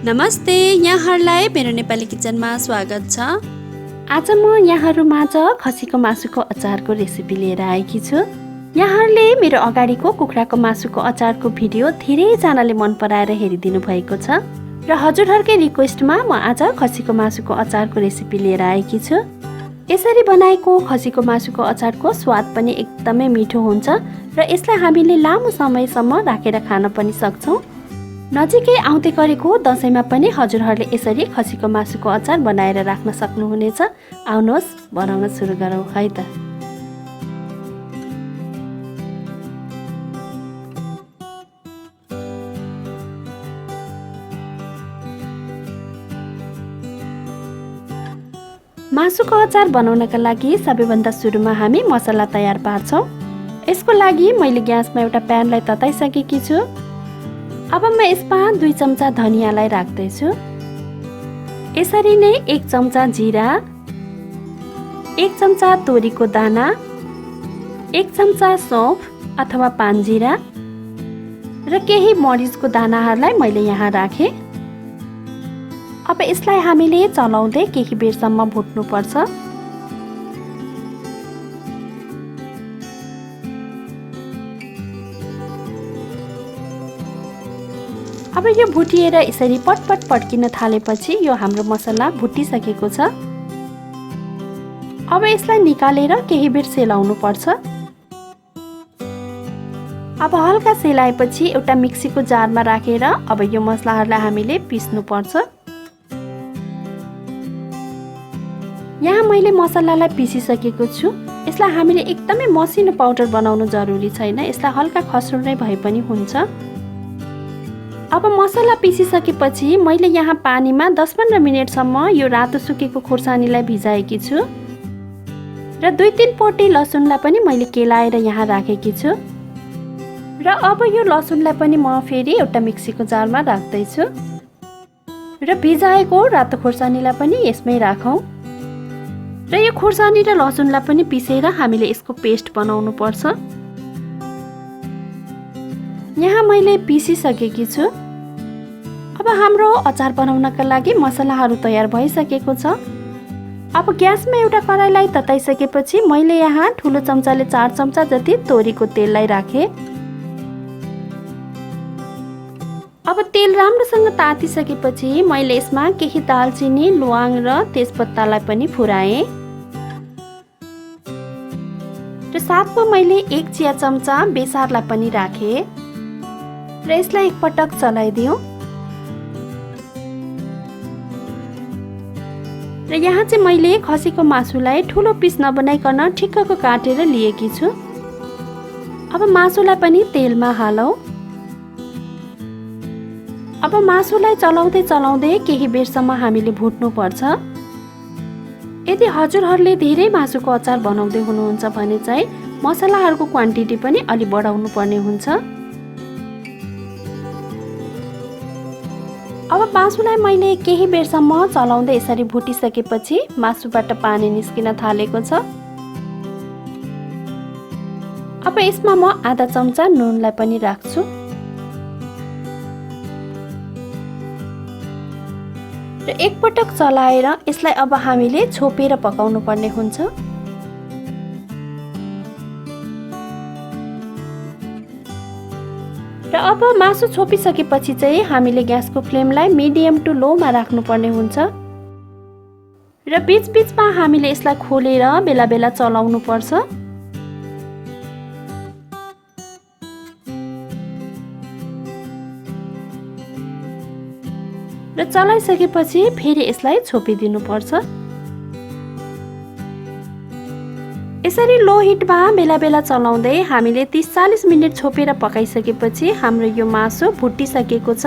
नमस्ते, यहाँहरूलाई मेरो नेपाली किचनमा स्वागत छ। आज म यहाँहरूमाझ खसीको मासुको अचारको रेसिपी लिएर आएकी छु। यहाँहरूले मेरो अगाडिको कुखुराको मासुको अचारको भिडियो धेरैजनाले मन पराएर हेरिदिनु भएको छ र हजुरहरूकै रिक्वेस्टमा म आज खसीको मासुको अचारको रेसिपी लिएर आएकी छु। यसरी बनाएको खसीको मासुको अचारको स्वाद पनि एकदमै मिठो हुन्छ र यसलाई हामीले लामो समयसम्म राखेर खान पनि सक्छौँ। नजिकै आउँदै गरेको दसैँमा पनि हजुरहरूले यसरी खसीको मासुको अचार बनाएर राख्न सक्नुहुनेछ। आउनुहोस् बनाउन सुरु गरौँ है त। मासुको अचार बनाउनका लागि सबैभन्दा सुरुमा हामी मसला तयार पार्छौँ। यसको लागि मैले ग्यासमा एउटा प्यानलाई तताइसकेकी छु। अब म यसमा 2 चम्चा धनियालाई राख्दैछु। यसरी नै 1 चम्चा जिरा, 1 चम्चा तोरीको दाना, 1 चम्चा सौंफ अथवा पानजिरा र केही मरिचको दानाहरूलाई मैले यहाँ राखेँ। अब यसलाई हामीले चलाउँदै केही बेरसम्म भुट्नुपर्छ। अब यो भुटिएर यसरी पटपट पड्किन थालेपछि यो हाम्रो मसला भुटिसकेको छ। अब यसलाई निकालेर केही बेर सेलाउनु पर्छ। अब हल्का सेलाएपछि एउटा मिक्सीको जारमा राखेर अब यो मसलाहरूलाई हामीले पिस्नु पर्छ। यहाँ मैले मसलालाई पिसिसकेको छु। यसलाई हामीले एकदमै मसिनो पाउडर बनाउनु जरुरी छैन। यसलाई हल्का खस्रो नै भए पनि हुन्छ। अब मसला पिसिसकेपछि मैले यहाँ पानीमा 10-15 मिनेटसम्म यो रातो सुकेको खोर्सानीलाई भिजाएकी छु र 2-3 पोटी लसुनलाई पनि मैले केलाएर यहाँ राखेकी छु र अब यो लसुनलाई पनि म फेरि एउटा मिक्सीको जारमा राख्दैछु र भिजाएको रातो खोर्सानीलाई पनि यसमै राखौँ र यो खोर्सानी र लसुनलाई पनि पिसेर हामीले यसको पेस्ट बनाउनु पर्छ। यहाँ मैले पिसिसकेकी छु। अब हाम्रो अचार बनाउनका लागि मसलाहरू तयार भइसकेको छ। अब ग्यासमा एउटा कराईलाई तताइसकेपछि मैले यहाँ ठुलो चम्चाले 4 चम्चा जति तोरीको तेललाई राखेँ। अब तेल राम्रोसँग तातिसकेपछि मैले यसमा केही दालचिनी, ल्वाङ र तेजपत्तालाई पनि फुराएँ र साथमा मैले 1 चिया चम्चा बेसारलाई पनि राखेँ र यसलाई एकपटक चलाइदिउँ। र यहाँ चाहिँ मैले खसीको मासुलाई ठुलो पिस नबनाइकन ठिक्कको काटेर लिएकी छु। अब मासुलाई पनि तेलमा हालौँ। अब मासुलाई चलाउँदै चलाउँदै केही बेरसम्म हामीले भुट्नु पर्छ। यदि हजुरहरूले धेरै मासुको अचार बनाउँदै हुनुहुन्छ भने चाहिँ मसलाहरूको क्वान्टिटी पनि अलि बढाउनु पर्ने हुन्छ। अब मासुलाई मैले केही बेरसम्म चलाउँदै यसरी भुटिसकेपछि मासुबाट पानी निस्किन थालेको छ। अब यसमा म आधा चम्चा नुनलाई पनि राख्छु र एकपटक चलाएर यसलाई अब हामीले छोपेर पकाउनु पर्ने हुन्छ। र अब मासु छोपिसकेपछि चाहिँ हामीले ग्यासको फ्लेमलाई मिडियम टु लोमा राख्नुपर्ने हुन्छ र बीचबीचमा हामीले यसलाई खोलेर बेला बेला चलाउनु पर्छ। र चलाइसकेपछि फेरि यसलाई छोपिदिनु पर्छ। यसरी लो हिटमा बेला बेला चलाउँदै हामीले 30-40 मिनट छोपेर पकाइसकेपछि हाम्रो यो मासु भुटिसकेको छ।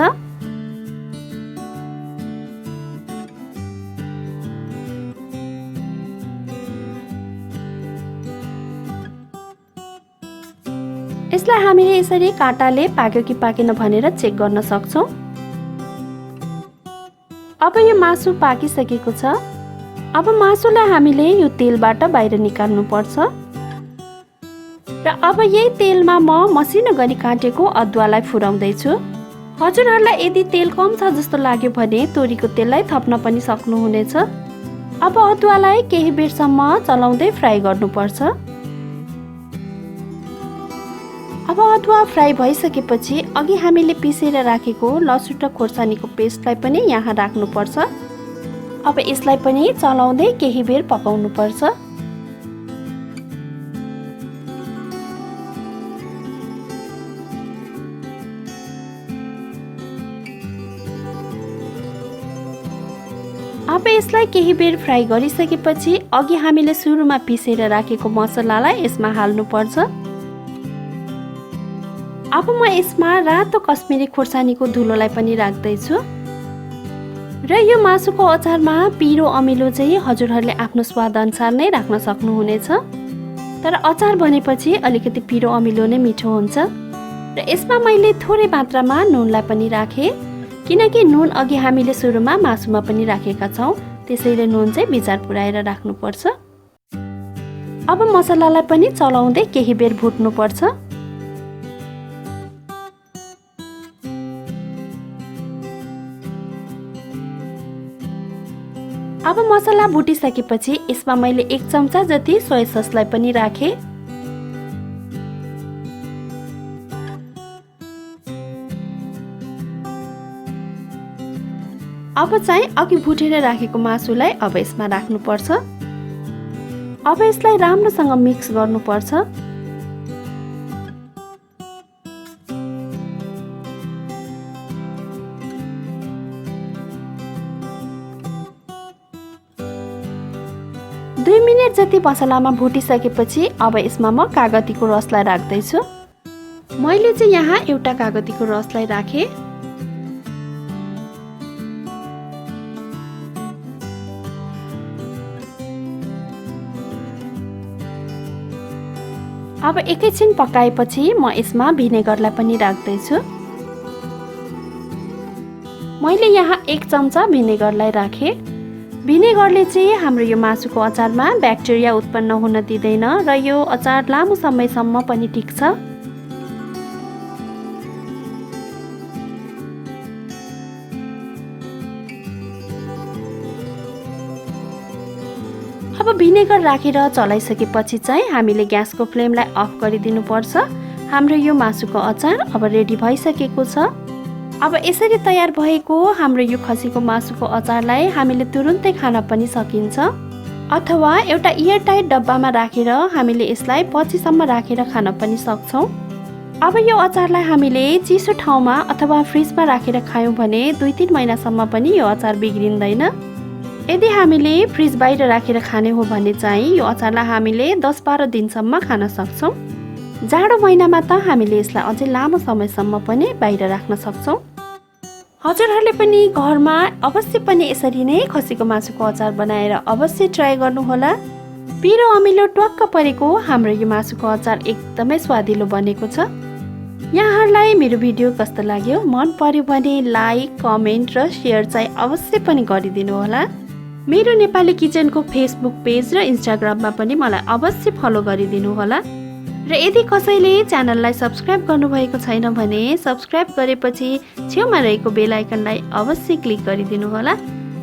यसलाई हामीले यसरी काँटाले पाक्यो कि पाकेन भनेर चेक गर्न सक्छौँ। अब यो मासु पाकिसकेको छ। अब मासुलाई हामीले यो तेलबाट बाहिर निकाल्नु पर्छ र अब यही तेलमा म मसिनो गरी काटेको अदुवालाई फुराउँदै छु। हजुरहरूलाई यदि तेल कम छ जस्तो लाग्यो भने तोरीको तेललाई थप्न पनि सक्नुहुनेछ। अब अदुवालाई केही बेरसम्म चलाउँदै फ्राई गर्नुपर्छ। अब अदुवा फ्राई भइसकेपछि अघि हामीले पिसेर राखेको लसुन र खोर्सानीको पेस्टलाई पनि यहाँ राख्नुपर्छ। अब यसलाई पनि चलाउँदै केही बेर पकाउनुपर्छ। अब यसलाई केही बेर फ्राई गरिसकेपछि अघि हामीले सुरुमा पिसेर राखेको मसलालाई यसमा हाल्नुपर्छ। अब म यसमा रातो कश्मिरी खोर्सानीको धुलोलाई पनि राख्दैछु। र यो मासुको अचारमा पिरो अमिलो चाहिँ हजुरहरूले आफ्नो स्वाद अनुसार नै राख्न सक्नुहुनेछ। तर अचार बनेपछि अलिकति पिरो अमिलो नै मिठो हुन्छ। र यसमा मैले थोरै मात्रामा नुनलाई पनि राखेँ, किनकि नुन अघि हामीले सुरुमा मासुमा पनि राखेका छौँ, त्यसैले नुन चाहिँ विचार पुर्याएर राख्नुपर्छ। अब मसलालाई पनि चलाउँदै केही बेर भुट्नुपर्छ। अब मसला भुटिसकेपछि यसमा मैले 1 चम्चा जति सोया ससलाई पनि राखेँ। अब चाहिँ अघि भुटेर राखेको मासुलाई अब यसमा राख्नुपर्छ। अब यसलाई राम्रोसँग मिक्स गर्नुपर्छ। दुई मिनट जति मसलामा भुटिसकेपछि अब यसमा म कागतीको रसलाई राख्दैछु। मैले चाहिँ यहाँ एउटा कागतीको रसलाई राखेँ। अब एकैछिन पकाएपछि म यसमा भिनेगरलाई पनि राख्दैछु। मैले यहाँ 1 चम्चा भिनेगरलाई राखेँ। भिनेगरले चाहिँ हाम्रो यो मासुको अचारमा ब्याक्टेरिया उत्पन्न हुन दिँदैन र यो अचार लामो समयसम्म पनि टिक्छ। अब भिनेगर राखेर चलाइसकेपछि चाहिँ हामीले ग्यासको फ्लेमलाई अफ गरिदिनुपर्छ। हाम्रो यो मासुको अचार अब रेडी भइसकेको छ। अब यसरी तयार भएको हाम्रो यो खसीको मासुको अचारलाई हामीले तुरुन्तै खान पनि सकिन्छ, अथवा एउटा एयरटाइट डब्बामा राखेर हामीले यसलाई पछिसम्म राखेर खान पनि सक्छौँ। अब यो अचारलाई हामीले चिसो ठाउँमा अथवा फ्रिजमा राखेर खायौँ भने 2-3 महिनासम्म पनि यो अचार बिग्रिँदैन। यदि हामीले फ्रिज बाहिर राखेर खाने हो भने चाहिँ यो अचारलाई हामीले 10-12 दिनसम्म खान सक्छौँ। जाडो महिनामा त हामीले यसलाई अझै लामो समयसम्म पनि बाहिर राख्न सक्छौँ। हजुरहरूले पनि घरमा अवश्य पनि यसरी नै खसीको मासुको अचार बनाएर अवश्य ट्राई गर्नुहोला। पिरो अमिलो ट्वाक्क परेको हाम्रो यो मासुको अचार एकदमै स्वादिलो बनेको छ। यहाँहरूलाई मेरो भिडियो कस्तो लाग्यो, मन पर्यो भने लाइक, कमेन्ट र सेयर चाहिँ अवश्य पनि गरिदिनु होला। मेरो नेपाली किचनको फेसबुक पेज र इन्स्टाग्राममा पनि मलाई अवश्य फलो गरिदिनु होला। र यदि कसैले च्यानललाई सब्स्क्राइब गर्नुभएको छैन भने सब्स्क्राइब गरेपछि छेउमा रहेको बेल आइकनलाई अवश्य क्लिक गरिदिनु होला।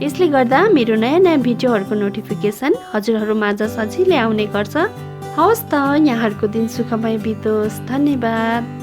यसले गर्दा मेरो नयाँ नयाँ भिडियोहरूको नोटिफिकेसन हजुरहरूमाझ सजिलै आउने गर्छ। हवस् त, यहाँहरूको दिन सुखमय बितोस्। धन्यवाद।